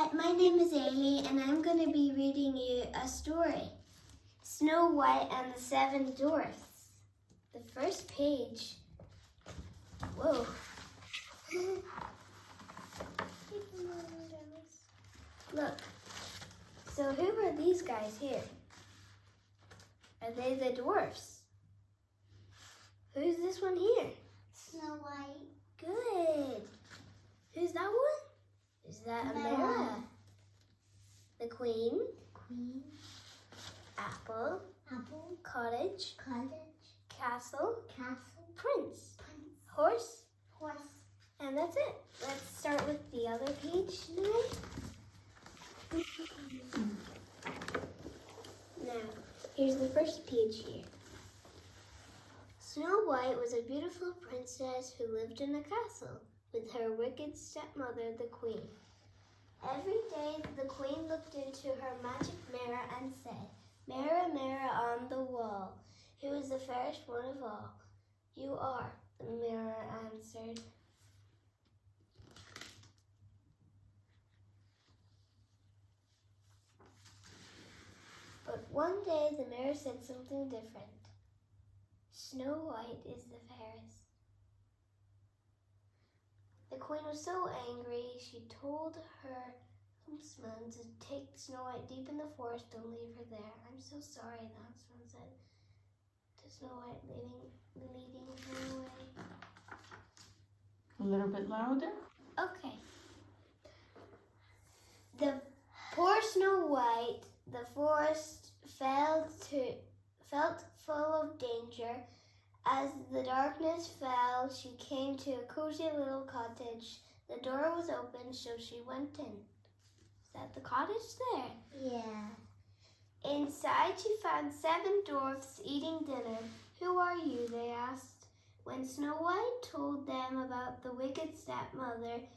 Hi, my name is Eilidh, and I'm going to be reading you a story. Snow White and the Seven Dwarfs. The first page. Whoa. Look. So who are these guys here? Are they the dwarfs? Who's this one here? Snow White. Good. Who's that one? Is that Amara? The Queen. Queen. Apple. Apple. Cottage. Cottage. Castle. Castle. Prince. Prince. Horse. Horse. And that's it. Let's start with the other page now. Now, here's the first page here. Snow White was a beautiful princess who lived in a castle with her wicked stepmother, the Queen. Every day, the Queen looked into her magic mirror and said, "Mirror, mirror on the wall, who is the fairest one of all?" "You are," the mirror answered. But one day, the mirror said something different. "Snow White is the fairest." The Queen was so angry, she told her huntsman to take Snow White deep in the forest and leave her there. "I'm so sorry," the huntsman said to Snow White, leading her away. A little bit louder. Okay. The poor Snow White, the forest felt full of danger. As the darkness fell, she came to a cozy little cottage. The door was open, so she went in. Is that the cottage there? Yeah. Inside, she found 7 dwarfs eating dinner. "Who are you?" they asked. When Snow White told them about the wicked stepmother,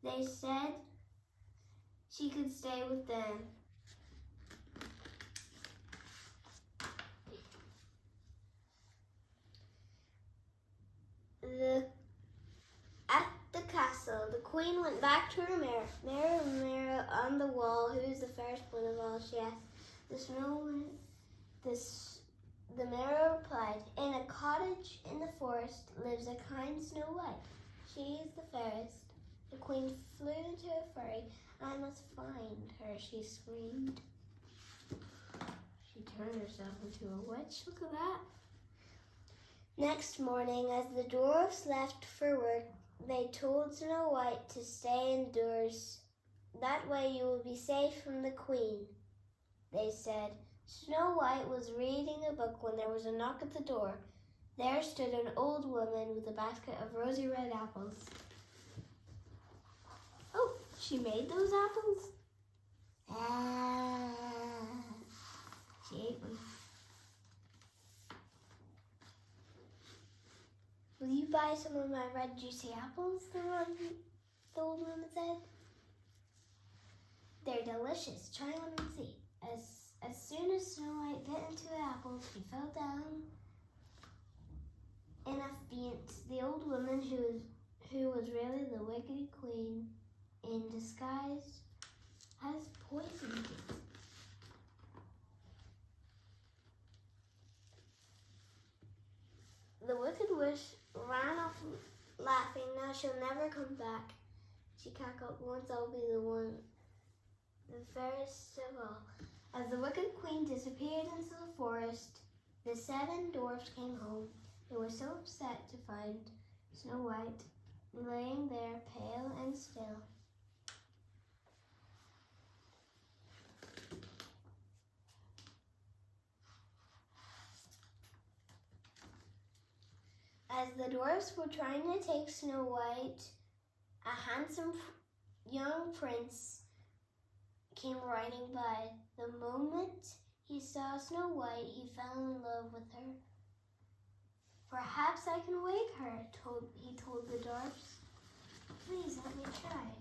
they said she could stay with them. At the castle, the Queen went back to her mirror. "Mirror, mirror on the wall, who is the fairest one of all?" she asked. The mirror replied, "In a cottage in the forest lives a kind Snow White. She is the fairest." The Queen flew into a fury. "I must find her," she screamed. She turned herself into a witch. Look at that. Next morning, as the dwarfs left for work, they told Snow White to stay indoors. "That way you will be safe from the Queen," they said. Snow White was reading a book when there was a knock at the door. There stood an old woman with a basket of rosy red apples. "Oh, she made those apples?" She ate them. "Will you buy some of my red juicy apples?" the old woman said. "They're delicious. Try one and see." As soon as Snow White bit into the apple, she fell down in a faint. The old woman, who was really the wicked Queen in disguise, has poisoned it. The wicked witch ran off laughing. "Now she'll never come back," she cackled. "Once I'll be the fairest of all." As the wicked Queen disappeared into the forest, the 7 dwarfs came home. They were so upset to find Snow White laying there pale and still. As the dwarfs were trying to take Snow White, a handsome young prince came riding by. The moment he saw Snow White, he fell in love with her. "Perhaps I can wake her," he told the dwarfs. "Please let me try."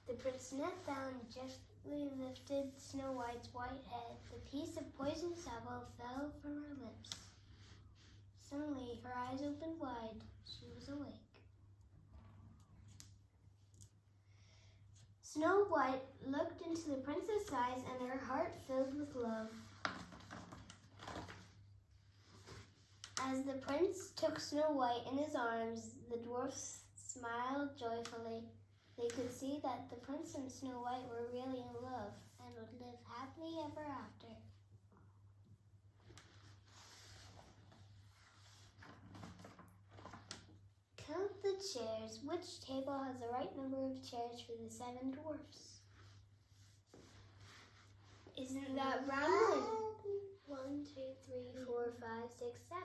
The prince knelt down and gently lifted Snow White's white head. The piece of poisonous apple fell from her lips. Suddenly, her eyes opened wide. She was awake. Snow White looked into the prince's eyes and her heart filled with love. As the prince took Snow White in his arms, the dwarfs smiled joyfully. They could see that the prince and Snow White were really in love and would live happily ever after. Count the chairs. Which table has the right number of chairs for the 7 dwarfs? Isn't that round? 1, 2, 3, 4, 5, 6, 7.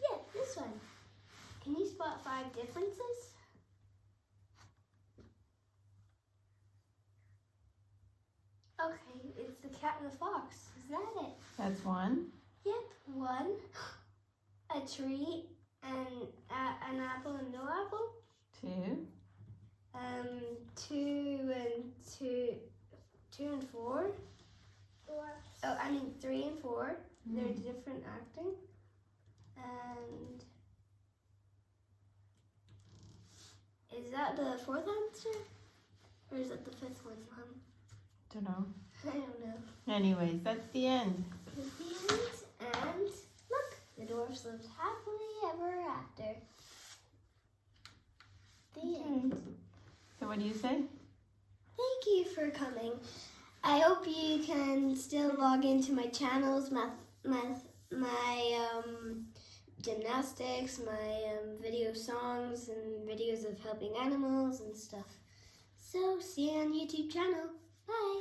Yeah, this one. Can you spot 5 differences? Okay, it's the cat and the fox. Is that it? That's 1. Yep, 1. A tree and an apple and no apple. 2. 2 and 4. Oh, I mean 3 and 4. They're different acting. And is that the 4th answer? Or is that the 5th one, Mom? Don't know. I don't know. Anyways, that's the end. That's the end. And look, the dwarfs lived happily ever after. The end. So what do you say? Thank you for coming. I hope you can still log into my channels, my gymnastics, my video songs, and videos of helping animals and stuff. So see you on YouTube channel. Bye.